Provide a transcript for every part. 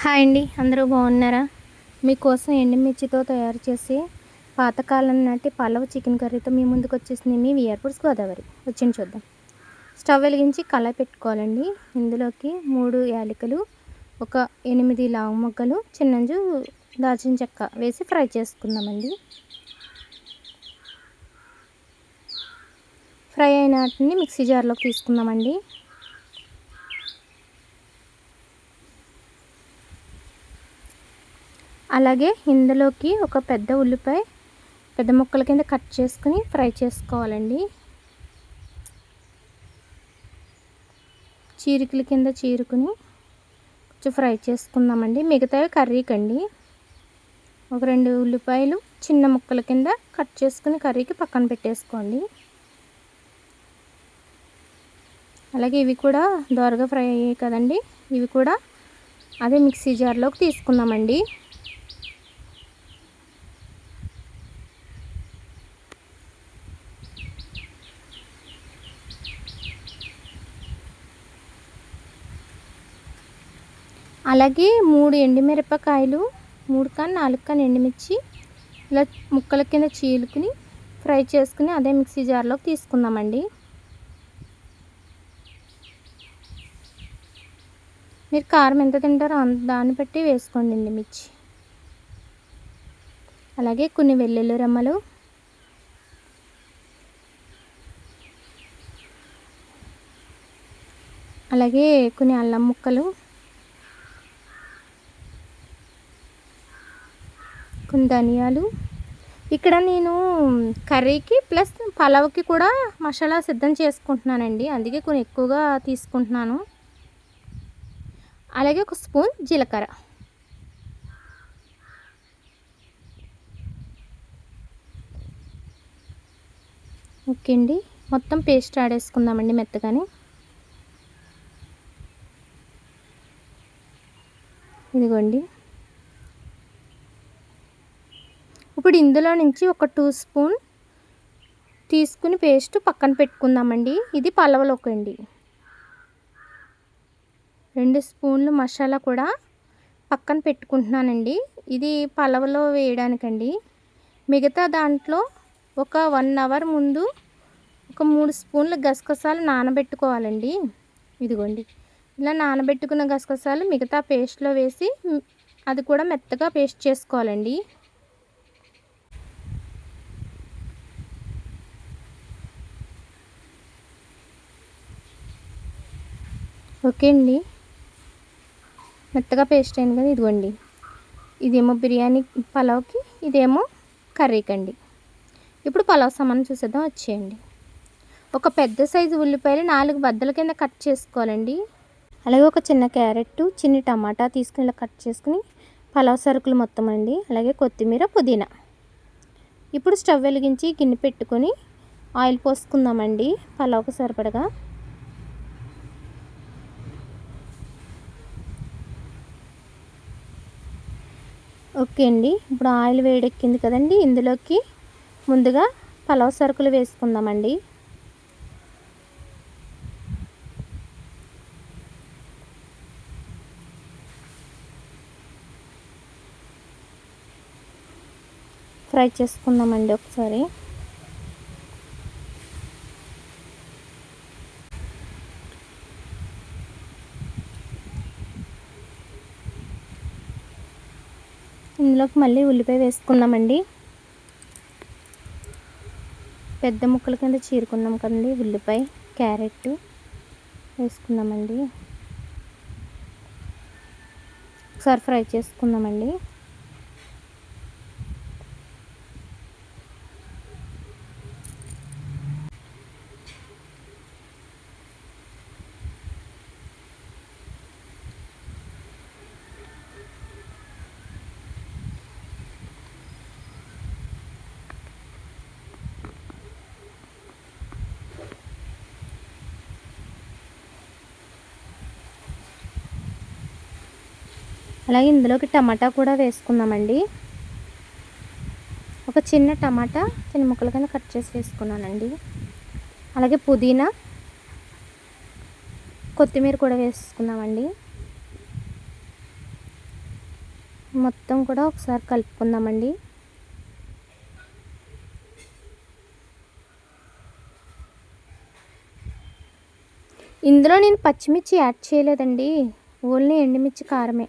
Hi అండి, అందరూ బాగున్నారా? మీకోసం ఎండుమిర్చితో తయారు చేసే పాతకాలం నాటి పలావ్ చికెన్ కర్రీతో మీ ముందుకు వచ్చేసింది మీ విఆర్పుర్స్ గోదావరి. వచ్చింది చూద్దాం. స్టవ్ వెలిగించి కళాయి పెట్టుకోవాలండి. ఇందులోకి 3 యాలకులు, ఒక 8 లావు మొగ్గలు, చిన్నంజు దాల్చిన చెక్క వేసి ఫ్రై చేసుకుందామండి. ఫ్రై అయిన వాటిని మిక్సీ జార్లోకి తీసుకుందామండి. అలాగే ఇందులోకి ఒక పెద్ద ఉల్లిపాయ పెద్ద ముక్కల కింద కట్ చేసుకుని ఫ్రై చేసుకోవాలండి. చీరికల కింద చీరుకుని కొంచెం ఫ్రై చేసుకుందామండి. మిగతావి కర్రీకి అండి. ఒక 2 ఉల్లిపాయలు చిన్న ముక్కల కింద కట్ చేసుకుని కర్రీకి పక్కన పెట్టేసుకోండి. అలాగే ఇవి కూడా దోరగా ఫ్రై అయ్యాయి కదండి, ఇవి కూడా అదే మిక్సీ జార్లోకి తీసుకుందామండి. అలాగే 3 ఎండుమిరపకాయలు, 4 ఎండుమిర్చి ఇలా ముక్కల కింద చీలుకుని ఫ్రై చేసుకుని అదే మిక్సీ జార్లోకి తీసుకుందామండి. మీరు కారం ఎంత తింటారో దాన్ని బట్టి వేసుకోండి ఎండుమిర్చి. అలాగే కొన్ని వెల్లుల్లి రెమ్మలు, అలాగే కొన్ని అల్లం ముక్కలు, కొన్ని ధనియాలు. ఇక్కడ నేను కర్రీకి ప్లస్ పలావ్కి కూడా మసాలా సిద్ధం చేసుకుంటున్నానండి, అందుకే కొన్ని ఎక్కువగా తీసుకుంటున్నాను. అలాగే ఒక స్పూన్ జీలకర్ర. ఓకే అండి, మొత్తం పేస్ట్ ఆడేసుకుందామండి మెత్తగాని. ఇదిగోండి. ఇప్పుడు ఇందులో నుంచి ఒక 2 స్పూన్ తీసుకుని పేస్ట్ పక్కన పెట్టుకుందామండి. ఇది పలావ్లోకి అండి. 2 స్పూన్లు మసాలా కూడా పక్కన పెట్టుకుంటున్నానండి. ఇది పలావ్లో వేయడానికండి. మిగతా దాంట్లో ఒక 1 అవర్ ముందు ఒక 3 స్పూన్ల గసగసాలు నానబెట్టుకోవాలండి. ఇదిగోండి, ఇలా నానబెట్టుకున్న గసగసాలు మిగతా పేస్ట్లో వేసి అది కూడా మెత్తగా పేస్ట్ చేసుకోవాలండి. ఓకే అండి, మెత్తగా పేస్ట్ అయింది కదా. ఇదిగోండి, ఇదేమో బిర్యానీ పలావ్కి, ఇదేమో కర్రీకి అండి. ఇప్పుడు పలావ్ సామాన్ చూసేద్దాం, వచ్చేయండి. ఒక పెద్ద సైజు ఉల్లిపాయలు 4 బద్దల కింద కట్ చేసుకోవాలండి. అలాగే ఒక చిన్న క్యారెట్, చిన్న టమాటా తీసుకుని ఇలా కట్ చేసుకుని పలావ్ సరుకులు మొత్తం అండి. అలాగే కొత్తిమీర, పుదీనా. ఇప్పుడు స్టవ్ వెలిగించి గిన్నె పెట్టుకొని ఆయిల్ పోసుకుందామండి పలావ్కి సరిపడగా. ఓకే అండి, ఇప్పుడు ఆయిల్ వేడెక్కింది కదండి, ఇందులోకి ముందుగా పలావ్ సరుకులు వేసుకుందామండి. ఫ్రై చేసుకుందామండి ఒకసారి. ఇందులోకి మళ్ళీ ఉల్లిపాయ వేసుకుందామండి. పెద్ద ముక్కల కింద చీరుకున్నాం కదండి ఉల్లిపాయ, క్యారెట్ వేసుకుందామండి. ఒకసారి ఫ్రై చేసుకుందామండి. అలాగే ఇందులోకి టమాటా కూడా వేసుకుందామండి. ఒక చిన్న టమాటా చిన్న ముక్కల కింద కట్ చేసి వేసుకున్నానండి. అలాగే పుదీనా, కొత్తిమీర కూడా వేసుకుందామండి. మొత్తం కూడా ఒకసారి కలుపుకుందామండి. ఇందులో నేను పచ్చిమిర్చి యాడ్ చేయలేదండి, ఓన్లీ ఎండుమిర్చి కారమే.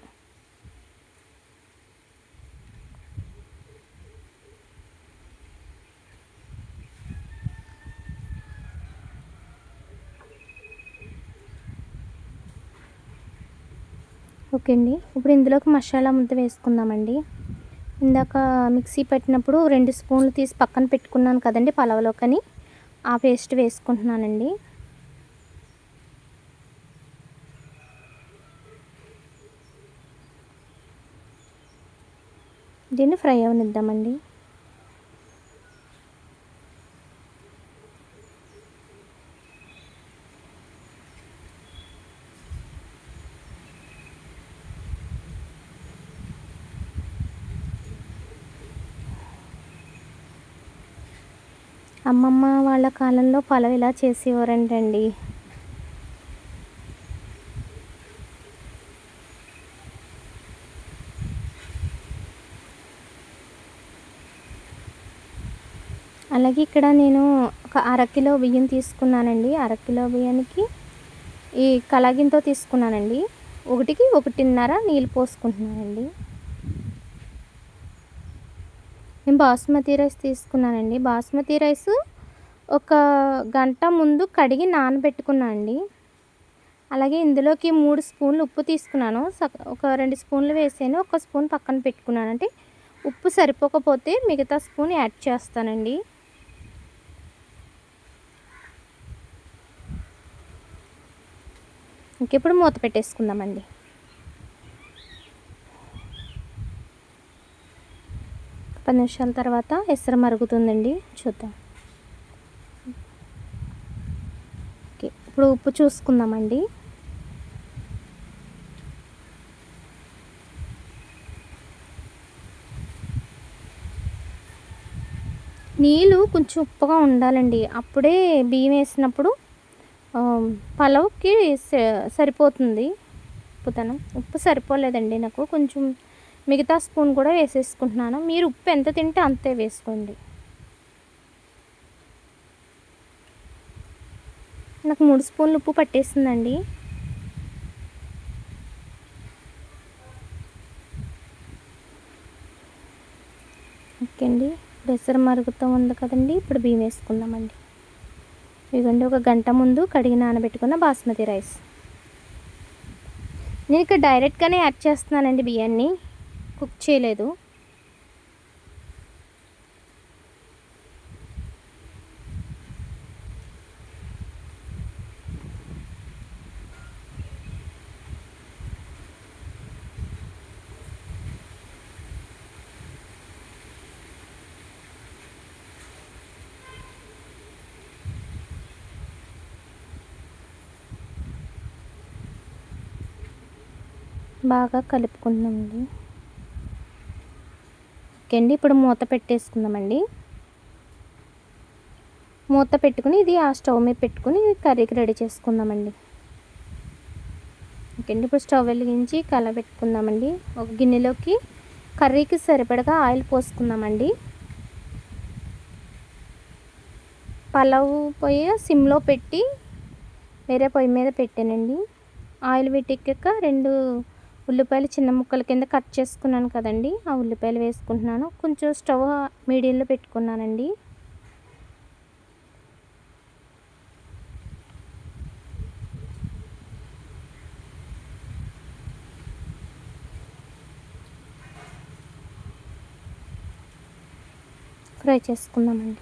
ఓకే అండి, ఇప్పుడు ఇందులోకి మసాలా ముద్ద వేసుకుందామండి. ఇందాక మిక్సీ పెట్టినప్పుడు 2 స్పూన్లు తీసి పక్కన పెట్టుకున్నాను కదండి పలావ్లోకని, ఆ పేస్ట్ వేసుకుంటున్నానండి. దీన్ని ఫ్రై అవనిద్దామండి. అమ్మమ్మ వాళ్ళ కాలంలో పలావ్ ఇలా చేసేవారంటండి. అలాగే ఇక్కడ నేను ఒక అరకిలో బియ్యం తీసుకున్నానండి. అరకిలో బియ్యానికి ఈ కలాగింతో తీసుకున్నానండి. 1కి 1.5 నీళ్ళు పోసుకుంటున్నానండి. నేను బాస్మతి రైస్ తీసుకున్నానండి. బాస్మతి రైస్ ఒక గంట ముందు కడిగి నానబెట్టుకున్నా అండి. అలాగే ఇందులోకి 3 స్పూన్లు ఉప్పు తీసుకున్నాను. ఒక 2 స్పూన్లు వేసాను, 1 స్పూన్ పక్కన పెట్టుకున్నాను. అంటే ఉప్పు సరిపోకపోతే మిగతా స్పూన్ యాడ్ చేస్తానండి. ఇంకెప్పుడు మూత పెట్టేసుకుందామండి. ఒక 10 నిమిషాల తర్వాత ఎసరు మరుగుతుందండి, చూద్దాం. ఓకే, ఇప్పుడు ఉప్పు చూసుకుందామండి. నీళ్ళు కొంచెం ఉప్పుగా ఉండాలండి, అప్పుడే బియ్యం వేసినప్పుడు పలావ్కి సరిపోతుంది ఉప్పుతనం. ఉప్పు సరిపోలేదండి నాకు, కొంచెం మిగతా స్పూన్ కూడా వేసేసుకుంటున్నాను. మీరు ఉప్పు ఎంత తింటే అంతే వేసుకోండి. నాకు 3 స్పూన్లు ఉప్పు పట్టేసిందండి. ఓకే అండి, ఎసరు మరుగుతూ ఉంది కదండి, ఇప్పుడు బియ్యం వేసుకుందామండి. ఇదిగోండి, ఒక గంట ముందు కడిగి నానబెట్టుకున్న బాస్మతి రైస్. నేను ఇక్కడ డైరెక్ట్గానే యాడ్ చేస్తున్నానండి, బియ్యాన్ని కుక్ చేయలేదు. బాగా కలుపుకుందామండి. ఓకే అండి, ఇప్పుడు మూత పెట్టేసుకుందామండి. మూత పెట్టుకుని ఇది ఆ స్టవ్ మీద పెట్టుకుని కర్రీకి రెడీ చేసుకుందామండి. ఓకే అండి, ఇప్పుడు స్టవ్ వెలిగించి కలబెట్టుకుందామండి. ఒక గిన్నెలోకి కర్రీకి సరిపడగా ఆయిల్ పోసుకుందామండి. పలావ్ పొయ్యి సిమ్లో పెట్టి వేరే పొయ్యి మీద పెట్టానండి. ఆయిల్ పెట్టెక్కాక 2 ఉల్లిపాయలు చిన్న ముక్కల కింద కట్ చేసుకున్నాను కదండి, ఆ ఉల్లిపాయలు వేసుకుంటున్నాను. కొంచెం స్టవ్ మీడియంలో పెట్టుకున్నానండి. ఫ్రై చేసుకుందామండి.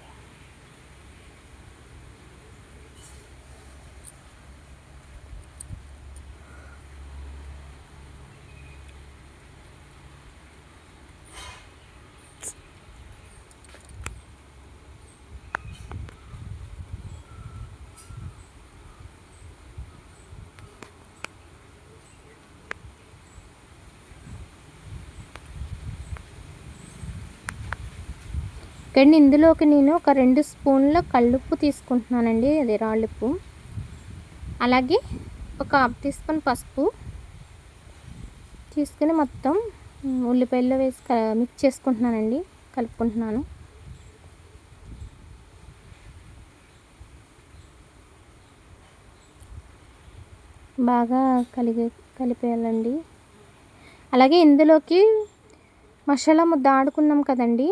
కానీ ఇందులోకి నేను ఒక 2 స్పూన్ల కల్లుప్పు తీసుకుంటున్నానండి, అది రాళ్ళుప్పు. అలాగే ఒక 1/2 టీ స్పూన్ పసుపు తీసుకుని మొత్తం ఉల్లిపాయల్లో వేసి మిక్స్ చేసుకుంటున్నానండి, కలుపుకుంటున్నాను. బాగా కలిపేయాలండి. అలాగే ఇందులోకి మసాలా ముద్ద ఆడుకున్నాం కదండి,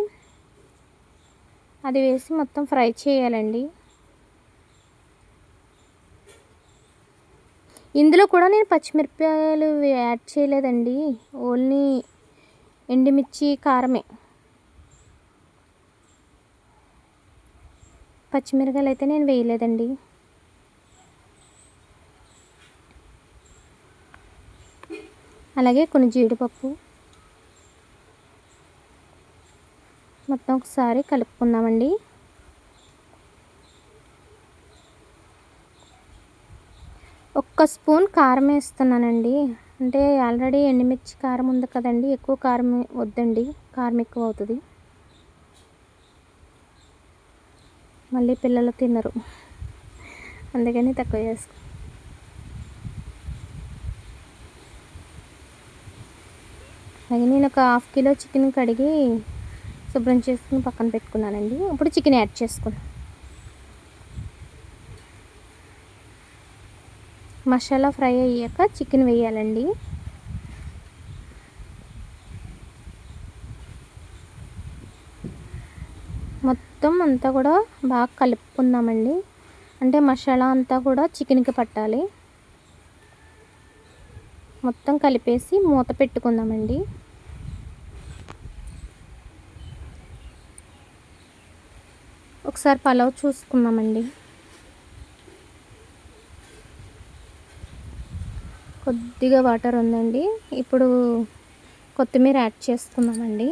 అది వేసి మొత్తం ఫ్రై చేయాలండి. ఇందులో కూడా నేను పచ్చిమిరపకాయలు యాడ్ చేయలేదండి, ఓన్లీ ఎండుమిర్చి, కారమే. పచ్చిమిరపకాయలు అయితే నేను వేయలేదండి. అలాగే కొన్ని జీడిపప్పు మొత్తం ఒకసారి కలుపుకుందామండి. ఒక్క స్పూన్ కారం వేస్తున్నానండి, అంటే ఆల్రెడీ ఎండుమిర్చి కారం ఉంది కదండి, ఎక్కువ కారం వద్దండి, కారం ఎక్కువ అవుతుంది, మళ్ళీ పిల్లలు తినరు, అందుకని తక్కువ చేసుకో. అలాగే నేను ఒక 1/2 కిలో చికెన్ కడిగి శుభ్రం చేసుకుని పక్కన పెట్టుకున్నానండి. ఇప్పుడు చికెన్ యాడ్ చేసుకున్నాను. మసాలా ఫ్రై అయ్యాక చికెన్ వేయాలండి. మొత్తం అంతా కూడా బాగా కలుపుకుందామండి, అంటే మసాలా అంతా కూడా చికెన్కి పట్టాలి. మొత్తం కలిపేసి మూత పెట్టుకుందామండి. ఒకసారి పలావ్ చూసుకుందామండి. కొద్దిగా వాటర్ ఉందండి, ఇప్పుడు కొత్తిమీర యాడ్ చేసుకుందామండి.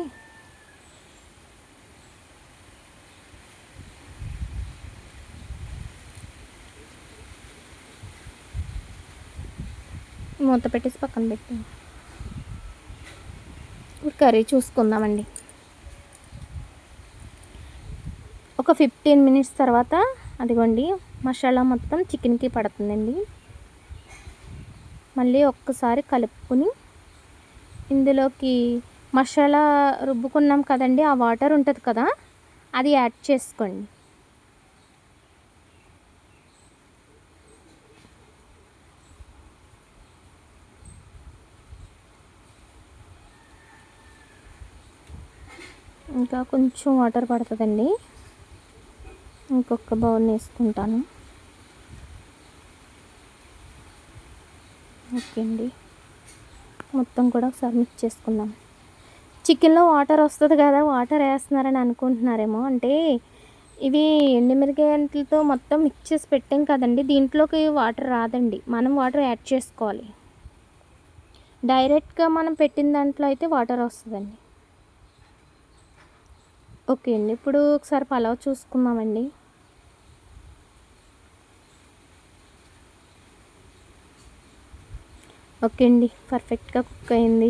మూత పెట్టేసి పక్కన పెట్టాం. ఇప్పుడు కర్రీ చూసుకుందామండి. ఒక 15 మినిట్స్ తర్వాత అదిగోండి మసాలా మొత్తం చికెన్కి పడుతుందండి. మళ్ళీ ఒక్కసారి కలుపుకొని ఇందులోకి మసాలా రుబ్బుకున్నాం కదండి, ఆ వాటర్ ఉంటుంది కదా, అది యాడ్ చేసుకోండి. ఇంకా కొంచెం వాటర్ పడుతుందండి, ఇంకొక బౌల్ వేసుకుంటాను. ఓకే అండి, మొత్తం కూడా ఒకసారి మిక్స్ చేసుకుందాం. చికెన్లో వాటర్ వస్తుంది కదా, వాటర్ వేస్తున్నారని అనుకుంటున్నారేమో, అంటే ఇవి ఎండుమిరపకాయలతో మొత్తం మిక్స్ చేసి పెట్టాం కదండి, దీంట్లోకి వాటర్ రాదండి, మనం వాటర్ యాడ్ చేసుకోవాలి. డైరెక్ట్గా మనం పెట్టిన దాంట్లో అయితే వాటర్ వస్తుందండి. ఓకే అండి, ఇప్పుడు ఒకసారి పలావ్ చూసుకుందామండి. ఓకే అండి, పర్ఫెక్ట్గా కుక్ అయింది.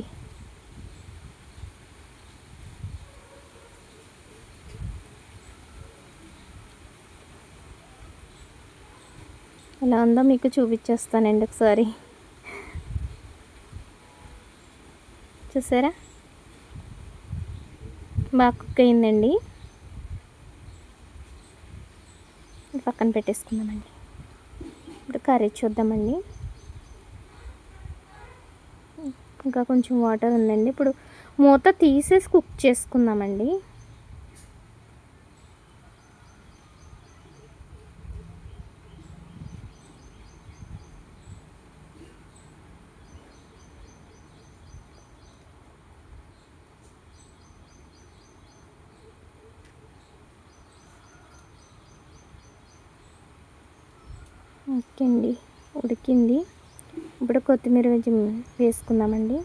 ఎలా ఉందో మీకు చూపించేస్తానండి ఒకసారి. చూసారా, బాగా కుక్ అయిందండి. పక్కన పెట్టేసుకుందామండి. ఇప్పుడు కర్రీ చూద్దామండి. ఇంకా కొంచెం వాటర్ ఉందండి, ఇప్పుడు మూత తీసేసి కుక్ చేసుకుందామండి. ఓకే అండి, ఉడికింది. ఇప్పుడు కొత్తిమీర వేసుకుందామండి.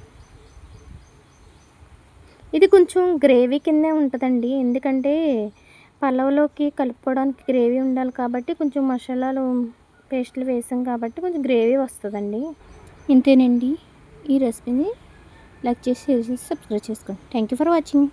ఇది కొంచెం గ్రేవీ కిందే ఉంటుందండి, ఎందుకంటే పలావ్లోకి కలుపుకోవడానికి గ్రేవీ ఉండాలి కాబట్టి కొంచెం మసాలాలు పేస్ట్లు వేసాం కాబట్టి కొంచెం గ్రేవీ వస్తుందండి. ఇంతేనండి, ఈ రెసిపీని లైక్ చేసి సబ్స్క్రైబ్ చేసుకోండి. Thank you for watching.